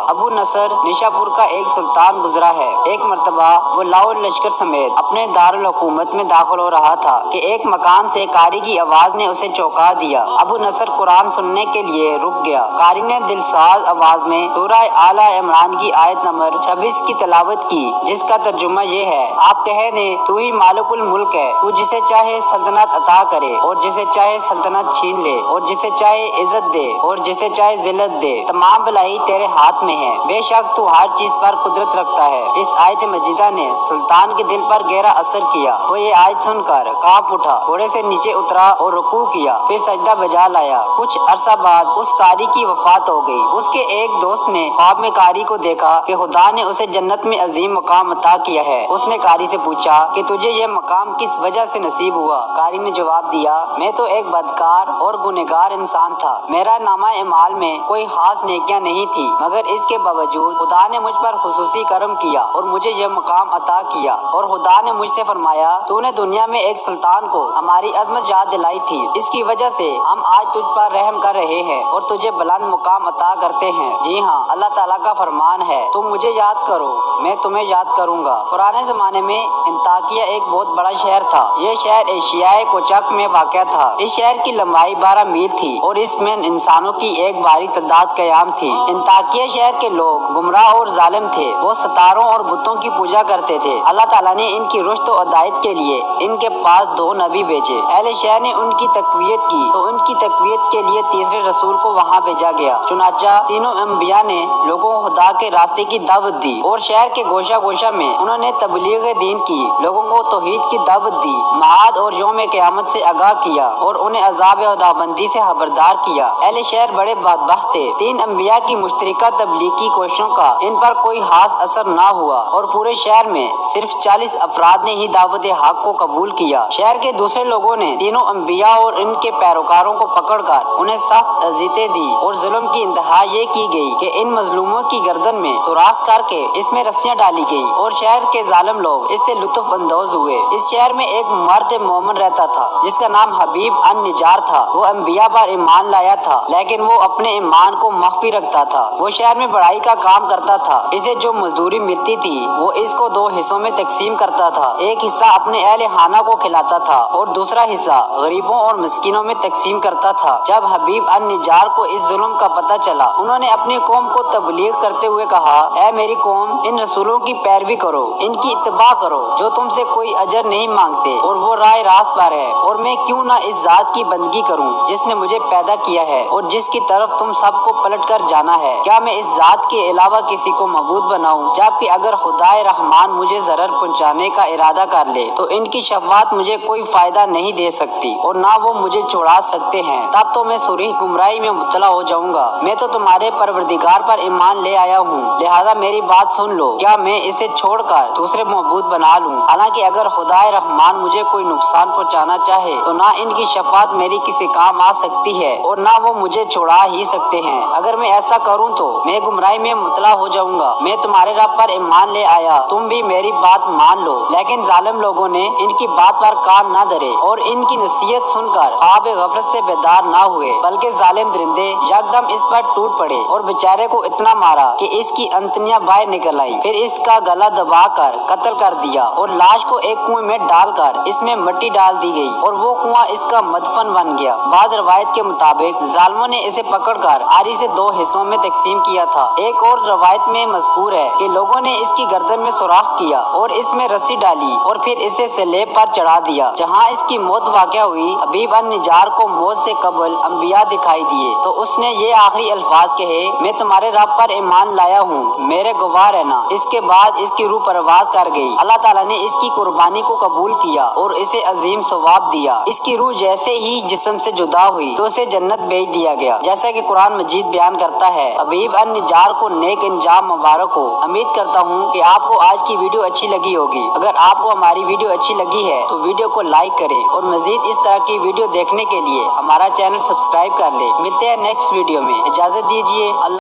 ابو نصر نشاپور کا ایک سلطان گزرا ہے۔ ایک مرتبہ وہ لاؤ لشکر سمیت اپنے دارالحکومت میں داخل ہو رہا تھا کہ ایک مکان سے قاری کی آواز نے اسے چونکا دیا۔ ابو نصر قرآن سننے کے لیے رک گیا۔ قاری نے دلساز آواز میں سورہ آل عمران کی آیت نمبر 26 کی تلاوت کی، جس کا ترجمہ یہ ہے: آپ کہہ دیں تو ہی مالک الملک ہے، تو جسے چاہے سلطنت عطا کرے اور جسے چاہے سلطنت چھین لے، اور جسے چاہے عزت دے اور جسے چاہے ذلت دے، تمام بھلائی تیرے ہاتھ میں ہے، بے شک تو ہر چیز پر قدرت رکھتا ہے۔ اس آیت مجیدہ نے سلطان کے دل پر گہرا اثر کیا۔ وہ یہ آیت سن کر کانپ اٹھا، گھوڑے سے نیچے اترا اور رکوع کیا، پھر سجدہ بجا لایا۔ کچھ عرصہ بعد اس قاری کی وفات ہو گئی۔ اس کے ایک دوست نے خواب میں قاری کو دیکھا کہ خدا نے اسے جنت میں عظیم مقام عطا کیا ہے۔ اس نے قاری سے پوچھا کہ تجھے یہ مقام کس وجہ سے نصیب ہوا؟ قاری نے جواب دیا: میں تو ایک بدکار اور گنہگار انسان تھا، میرا نامہ اعمال میں کوئی خاص نیکیاں نہیں تھی، مگر اس کے باوجود خدا نے مجھ پر خصوصی کرم کیا اور مجھے یہ مقام عطا کیا۔ اور خدا نے مجھ سے فرمایا: تو نے دنیا میں ایک سلطان کو ہماری عظمت یاد دلائی تھی، اس کی وجہ سے ہم آج تجھ پر رحم کر رہے ہیں اور تجھے بلند مقام عطا کرتے ہیں۔ جی ہاں، اللہ تعالیٰ کا فرمان ہے، تم مجھے یاد کرو، میں تمہیں یاد کروں گا۔ پرانے زمانے میں انطاکیہ ایک بہت بڑا شہر تھا۔ یہ شہر ایشیائے کوچک میں واقع تھا۔ اس شہر کی لمبائی 12 میل تھی اور اس میں انسانوں کی ایک بھاری تعداد قیام تھی۔ انطاکیہ شہر کے لوگ گمراہ اور ظالم تھے، وہ ستاروں اور بتوں کی پوجا کرتے تھے۔ اللہ تعالیٰ نے ان کی رشد و ہدایت کے لیے ان کے پاس 2 نبی بھیجے۔ اہل شہر نے ان کی تقویت کی تو ان کی تقویت کے لیے تیسرے رسول کو وہاں بھیجا گیا۔ چنانچہ تینوں انبیاء نے لوگوں کو خدا کے راستے کی دعوت دی اور شہر کے گوشہ گوشہ میں انہوں نے تبلیغ دین کی، لوگوں کو توحید کی دعوت دی، معاد اور یوم قیامت سے آگاہ کیا اور انہیں عذاب خداوندی سے خبردار کیا۔ اہل شہر بڑے بدبخت تھے۔ 3 انبیاء کی مشترکہ تبلیغی کوششوں کا ان پر کوئی خاص اثر نہ ہوا اور پورے شہر میں صرف 40 افراد نے ہی دعوت حق کو قبول کیا۔ شہر کے دوسرے لوگوں نے تینوں انبیاء اور ان کے پیروکاروں کو پکڑ کر انہیں سخت اذیتیں دی اور ظلم کی انتہا یہ کی گئی کہ ان مظلوموں کی گردن میں سوراخ کر کے اس میں رسیاں ڈالی گئیں اور شہر کے ظالم لوگ اس سے لطف اندوز ہوئے۔ اس شہر میں ایک مرد مومن رہتا تھا جس کا نام حبیب النجار تھا۔ وہ انبیاء پر ایمان لایا تھا لیکن وہ اپنے ایمان کو مخفی رکھتا تھا۔ وہ شہر میں بڑائی کا کام کرتا تھا۔ اسے جو مزدوری ملتی تھی وہ اس کو 2 حصوں میں تقسیم کرتا تھا۔ ایک حصہ اپنے اہل خانہ کو کھلاتا تھا اور دوسرا حصہ غریبوں اور مسکینوں میں تقسیم کرتا تھا۔ جب حبیب النجار کو اس ظلم کا پتہ چلا، انہوں نے اپنی قوم کو تبلیغ کرتے ہوئے کہا: اے میری قوم، ان رسولوں کی پیروی کرو، ان کی اتباع کرو جو تم سے کوئی اجر نہیں مانگتے اور وہ راہ راست پر ہے، اور میں کیوں نہ اس ذات کی بندگی کروں جس نے مجھے پیدا کیا ہے اور جس کی طرف تم سب کو پلٹ کر جانا ہے۔ کیا میں اس ذات کے علاوہ کسی کو معبود بناؤں؟ جبکہ اگر خدائے رحمان مجھے ضرر پہنچانے کا ارادہ کر لے تو ان کی شفاعت مجھے کوئی فائدہ نہیں دے سکتی اور نہ وہ مجھے چھڑا سکتے ہیں، تب تو میں صریح گمراہی میں مبتلا ہو جاؤں گا۔ میں تو تمہارے پروردگار پر ایمان لے آیا ہوں، لہذا میری بات سن لو۔ کیا میں اسے چھوڑ کر دوسرے معبود بنا لوں؟ حالانکہ اگر خدائے رحمان مجھے کوئی نقصان پہنچانا چاہے تو نہ ان کی شفاعت میری کسی کام آ سکتی ہے اور نہ وہ مجھے چھڑا ہی سکتے ہیں۔ اگر میں ایسا کروں تو میں گمراہی میں مبتلا ہو جاؤں گا۔ میں تمہارے رب پر ایمان لے آیا، تم بھی میری بات مان لو۔ لیکن ظالم لوگوں نے ان کی بات پر کان نہ دھرے اور ان کی نصیحت سن کر خواب غفلت سے بیدار نہ ہوئے، بلکہ ظالم درندے یکدم اس پر ٹوٹ پڑے اور بیچارے کو اتنا مارا کہ اس کی انتڑیاں باہر نکل آئیں۔ پھر اس کا گلا دبا کر قتل کر دیا اور لاش کو ایک کنویں میں ڈال کر اس میں مٹی ڈال دی گئی اور وہ کنواں اس کا مدفن بن گیا۔ بعض روایت کے مطابق ظالموں نے اسے پکڑ کر آری سے 2 حصوں میں تقسیم کیا تھا۔ ایک اور روایت میں مذکور ہے کہ لوگوں نے اس کی گردن میں سوراخ کیا اور اس میں رسی ڈالی اور پھر اسے سلیب پر چڑھا دیا۔ جہاں اس کی موت واقع ہوئی، حبیب النجار کو موت سے قبل انبیاء دکھائی دیے تو اس نے یہ آخری الفاظ کہے: میں تمہارے رب پر ایمان لایا ہوں، میرے گواہ رہنا۔ اس کے بعد اس کی روح پرواز کر گئی۔ اللہ تعالیٰ نے اس کی قربانی کو قبول کیا اور اسے عظیم ثواب دیا۔ اس کی روح جیسے ہی جسم سے جدا ہوئی تو اسے جنت بھیج دیا گیا، جیسا کہ قرآن مجید بیان کرتا ہے۔ حبیب النجار کو نیک انجام مبارک ہو۔ امید کرتا ہوں کہ آپ کو آج کی ویڈیو اچھی لگی ہوگی۔ اگر آپ کو ہماری ویڈیو اچھی لگی ہے تو ویڈیو کو لائک کریں اور مزید اس طرح کی ویڈیو دیکھنے کے لیے ہمارا چینل سبسکرائب کر لیں۔ ملتے ہیں نیکسٹ ویڈیو میں، اجازت دیجیے۔ اللہ